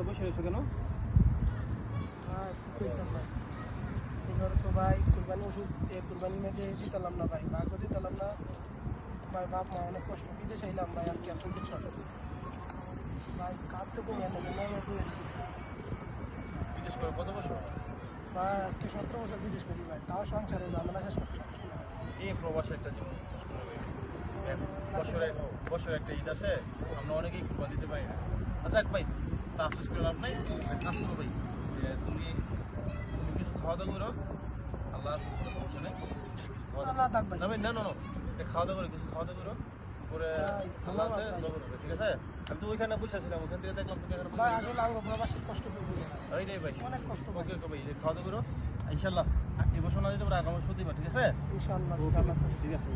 বসে রয়েছে কেন? ভাই কুরবানি ওষুধ কুরবানির মধ্যে দিতাম না ভাই, ভাগ্য দিতাম না ভাই, বাপ মা অনেক কষ্ট, বিদেশে এলাম ভাই, আজকে এত বছর ভাই কার তো কমে বিদেশ করে কত বছর? ভাই আজকে 17 বছর বিদেশ করি ভাই, তাও সংসারে ঝামেলা শেষ করতে পারছি না। এই প্রবাসে একটা জীবন কষ্ট হবে। বছরে একটা ঈদ আসে, আমরা অনেকেই কুরবান দিতে পারি না। আচ্ছা ভাই, তা আফসোস করে লাভ নাই, কাজ করো ভাই, যে তুমি কিছু খাওয়া দাওয়া করো, আল্লাহ আছে, কোনো সমস্যা নেই। না ভাই, না খাওয়া দাওয়া করো, কিছু খাওয়া দাওয়া করো, পরে আল্লাহ আছে, ঠিক আছে? আমি তো ওইখানে বসে ছিলাম, ওখান থেকে দেখলাম তুমি এখানে ভাই আসলে আমরা প্রবাসী কষ্ট করবো এই রে ভাই, অনেক কষ্ট। ওকে ভাই, খাওয়া দাওয়া করো, ইনশাল্লাহ এই বছর না দিতে পারে আগামী বছর দিবা, ঠিক আছে? ইনশাআল্লাহ ঠিক আছে।